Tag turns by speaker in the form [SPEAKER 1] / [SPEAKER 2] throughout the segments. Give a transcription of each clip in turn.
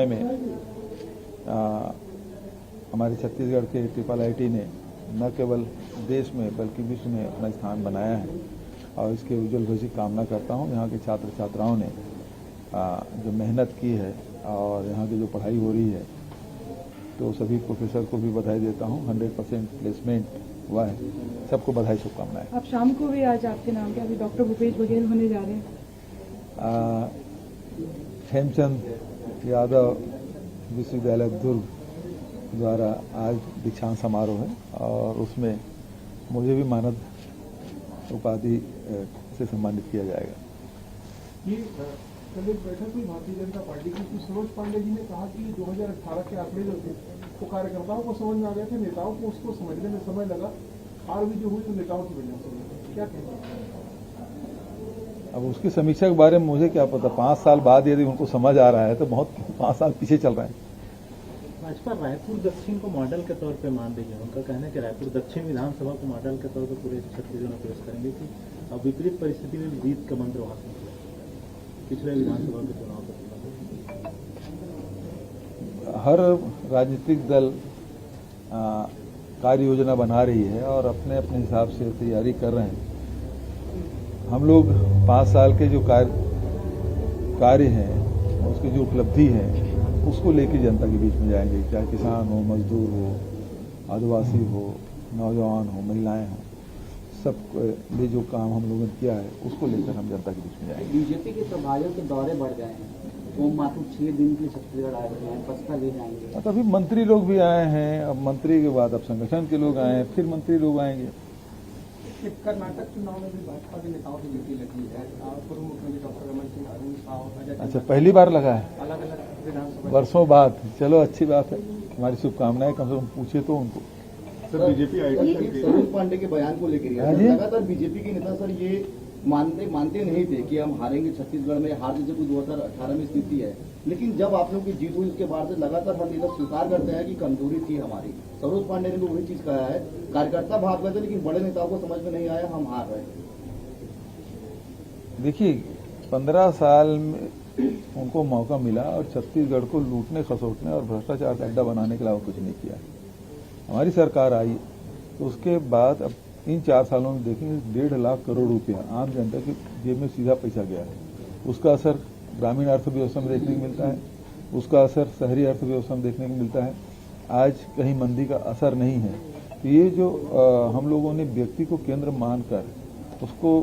[SPEAKER 1] समय में हमारे छत्तीसगढ़ के IIIT ने न केवल देश में बल्कि विश्व में अपना स्थान बनाया है और इसके उज्जवल भविष्य की कामना करता हूँ। यहाँ के छात्र छात्राओं ने जो मेहनत की है और यहाँ की जो पढ़ाई हो रही है, तो सभी प्रोफेसर को भी बधाई देता हूँ। 100% प्लेसमेंट हुआ है, सबको बधाई शुभकामनाएं।
[SPEAKER 2] अब शाम को भी आज आपके नाम के अभी डॉक्टर भूपेश बघेल होने जा रहे हैं।
[SPEAKER 1] हेमचंद यादव विश्वविद्यालय दुर्ग द्वारा आज दीक्षांत समारोह है और उसमें मुझे भी मानद उपाधि से सम्मानित किया जाएगा।
[SPEAKER 3] ये कल एक बैठक हुई भारतीय जनता पार्टी की, सरोज पांडे जी ने कहा कि 2018 के आंकड़े जो थे वो कार्यकर्ताओं को समझ में आ गए थे, नेताओं को उसको समझने में समय लगा। हार भी जो हुई तो नेताओं की वजह से हुई। क्या कहते हैं?
[SPEAKER 1] अब उसकी समीक्षा के बारे में मुझे क्या पता। 5 साल बाद यदि उनको समझ आ रहा है तो बहुत 5 साल पीछे चल रहे हैं।
[SPEAKER 4] भाजपा रायपुर दक्षिण को मॉडल के तौर पे मान रही है। उनका कहना है कि रायपुर दक्षिण विधानसभा को मॉडल के तौर पर पूरे छत्तीसगढ़ में पेश करेंगे कि अब विपरीत परिस्थिति में जीत का मंत्र वहां से पिछले विधानसभा के चुनाव पर।
[SPEAKER 1] हर राजनीतिक दल कार्य योजना बना रही है और अपने अपने हिसाब से तैयारी कर रहे हैं। हम लोग 5 साल के जो कार्य हैं, उसकी जो उपलब्धि है, उसको लेकर जनता के बीच में जाएंगे। चाहे किसान हो, मजदूर हो, आदिवासी हो, नौजवान हो, महिलाएं हो, सब लिए जो काम हम लोगों ने किया है उसको लेकर हम जनता के बीच में जाएंगे।
[SPEAKER 5] बीजेपी के प्रभारियों के दौरे बढ़ गए हैं। ओम माथुर 6 दिन के लिए छत्तीसगढ़ आए हुए हैं, बस्तर भी जाएंगे।
[SPEAKER 1] तो अभी मंत्री लोग भी आए हैं। अब मंत्री के बाद अब संगठन के लोग आए हैं, फिर मंत्री लोग आएंगे।
[SPEAKER 3] कर्नाटक चुनाव में भी भाजपा के नेताओं की ड्यूटी लगी है। पूर्व मुख्यमंत्री डॉक्टर रमन सिंह, अरुण साव,
[SPEAKER 1] अच्छा, पहली बार लगा है,
[SPEAKER 3] अलग अलग विधानसभा
[SPEAKER 1] वर्षों बाद। चलो अच्छी बात है, हमारी शुभकामनाएं। कम से कम पूछे तो उनको।
[SPEAKER 6] Sir, BJP IT Saroj Pandey के बयान को लेकर लगातार बीजेपी के नेता सर ये मानते नहीं थे कि हम हारेंगे छत्तीसगढ़ में। हार जैसे कोई 2018 में स्थिति है, लेकिन जब आप लोग की जीत हुई उसके बाद से लगातार हर नेता स्वीकार करते हैं कि कमजोरी थी हमारी। सरोज पांडे ने भी वही चीज कहा है, कार्यकर्ता भाग गए थे लेकिन बड़े नेताओं को समझ में नहीं आया, हम हार रहे।
[SPEAKER 1] देखिए, 15 साल में उनको मौका मिला और छत्तीसगढ़ को लूटने, खसोटने और भ्रष्टाचार का अड्डा बनाने के अलावा कुछ नहीं किया। हमारी सरकार आई तो उसके बाद अब इन 4 सालों में देखेंगे 1.5 लाख करोड़ रुपया आम जनता की जेब में सीधा पैसा गया है। उसका असर ग्रामीण अर्थव्यवस्था में देखने को मिलता है, उसका असर शहरी अर्थव्यवस्था में देखने को मिलता है। आज कहीं मंदी का असर नहीं है। तो ये जो हम लोगों ने व्यक्ति को केंद्र मानकर उसको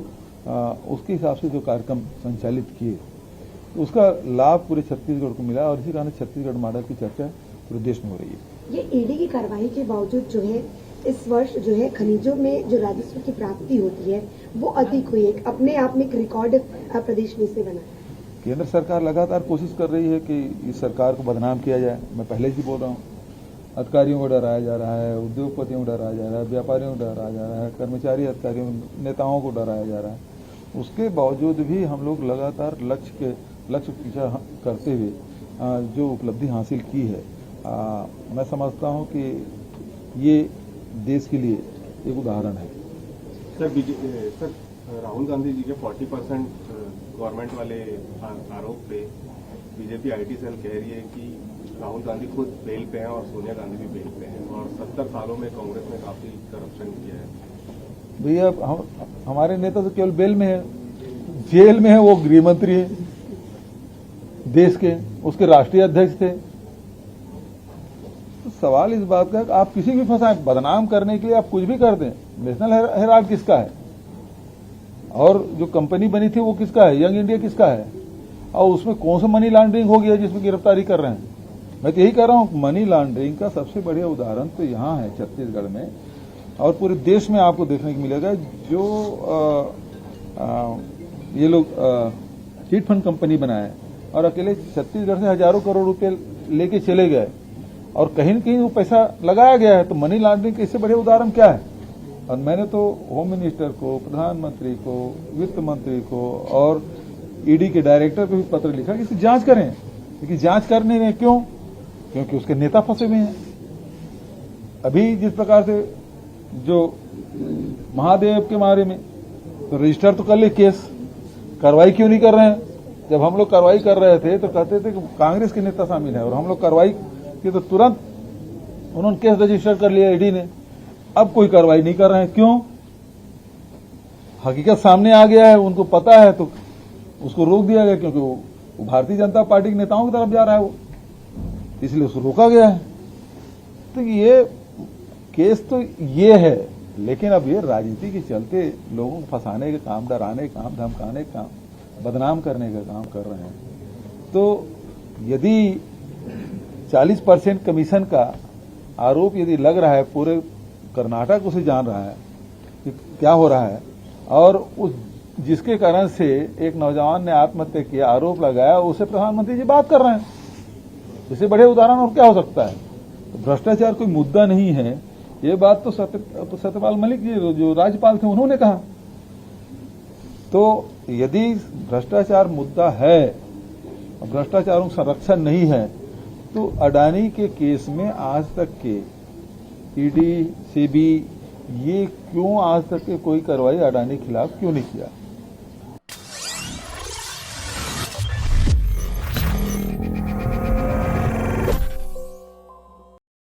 [SPEAKER 1] उसके हिसाब से जो कार्यक्रम संचालित किए, तो उसका लाभ पूरे छत्तीसगढ़ को मिला और इसी कारण छत्तीसगढ़ मॉडल की चर्चा पूरे देश में हो रही है।
[SPEAKER 7] ये ईडी की कार्रवाई के बावजूद जो है इस वर्ष जो है खनिजों में जो राजस्व की प्राप्ति होती है वो अधिक हुई है। अपने आप में एक रिकॉर्ड प्रदेश में से बना।
[SPEAKER 1] केंद्र सरकार लगातार कोशिश कर रही है कि इस सरकार को बदनाम किया जाए। मैं पहले ही बोल रहा हूँ, अधिकारियों को डराया जा रहा है, उद्योगपतियों को डराया जा रहा है, व्यापारियों को डराया जा रहा है, कर्मचारी अधिकारियों नेताओं को डराया जा रहा है। उसके बावजूद भी हम लोग लगातार लक्ष्य पीछा करते हुए जो उपलब्धि हासिल की है, मैं समझता हूं कि ये देश के लिए एक उदाहरण है।
[SPEAKER 6] सर, राहुल गांधी जी के 40% गवर्नमेंट वाले आरोप पे बीजेपी आईटी सेल कह रही है कि राहुल गांधी खुद बेल पे हैं और सोनिया गांधी भी बेल पे हैं और 70 सालों में कांग्रेस ने काफी करप्शन किया है।
[SPEAKER 1] भैया, हमारे नेता तो केवल बेल में है, जेल में है वो गृह मंत्री है देश के, उसके राष्ट्रीय अध्यक्ष थे। तो सवाल इस बात का है कि आप किसी भी फंसाएं, बदनाम करने के लिए आप कुछ भी कर दें। नेशनल हेराल्ड किसका है और जो कंपनी बनी थी वो किसका है, यंग इंडिया किसका है, और उसमें कौन सा मनी लॉन्ड्रिंग हो गया जिसमें गिरफ्तारी कर रहे हैं। मैं तो यही कह रहा हूं, मनी लॉन्ड्रिंग का सबसे बढ़िया उदाहरण तो यहाँ है छत्तीसगढ़ में और पूरे देश में आपको देखने को मिलेगा। जो ये लोग चिट फंड कंपनी बनाए और अकेले छत्तीसगढ़ से हजारों करोड़ रुपए लेके चले गए और कहीं न कहीं वो पैसा लगाया गया है। तो मनी लॉन्ड्रिंग के इससे बड़े उदाहरण क्या है। और मैंने तो होम मिनिस्टर को, प्रधानमंत्री को, वित्त मंत्री को और ईडी के डायरेक्टर को भी पत्र लिखा कि इसकी जांच करें, लेकिन जांच करने में क्यों? क्योंकि उसके नेता फंसे हुए हैं। अभी जिस प्रकार से जो महादेव के बारे में तो रजिस्टर तो कर ले केस, कार्रवाई क्यों नहीं कर रहे हैं? जब हम लोग कार्रवाई कर रहे थे तो कहते थे कि कांग्रेस के नेता शामिल है, और हम लोग कार्रवाई की तो तुरंत उन्होंने केस रजिस्टर कर लिया ईडी ने। अब कोई कार्रवाई नहीं कर रहे हैं, क्यों? हकीकत सामने आ गया है, उनको पता है, तो उसको रोक दिया गया, क्योंकि वो भारतीय जनता पार्टी के नेताओं की तरफ जा रहा है, वो इसलिए उसको रोका गया है। तो ये केस तो ये है, लेकिन अब ये राजनीति के चलते लोगों को फंसाने का काम, डराने का काम, धमकाने का काम, बदनाम करने का काम कर रहे हैं। तो यदि 40% कमीशन का आरोप यदि लग रहा है, पूरे कर्नाटक उसे जान रहा है कि क्या हो रहा है, और उस जिसके कारण से एक नौजवान ने आत्महत्या किया, आरोप लगाया, उसे प्रधानमंत्री जी बात कर रहे हैं। इससे बड़े उदाहरण और क्या हो सकता है? तो भ्रष्टाचार कोई मुद्दा नहीं है, ये बात तो सत्यपाल मलिक जी जो राज्यपाल थे उन्होंने कहा। तो यदि भ्रष्टाचार मुद्दा है, भ्रष्टाचारों का संरक्षण नहीं है, तो अडानी के केस में आज तक के ईडी, सीबी, ये क्यों आज तक के कोई कार्रवाई अडानी के खिलाफ क्यों नहीं किया?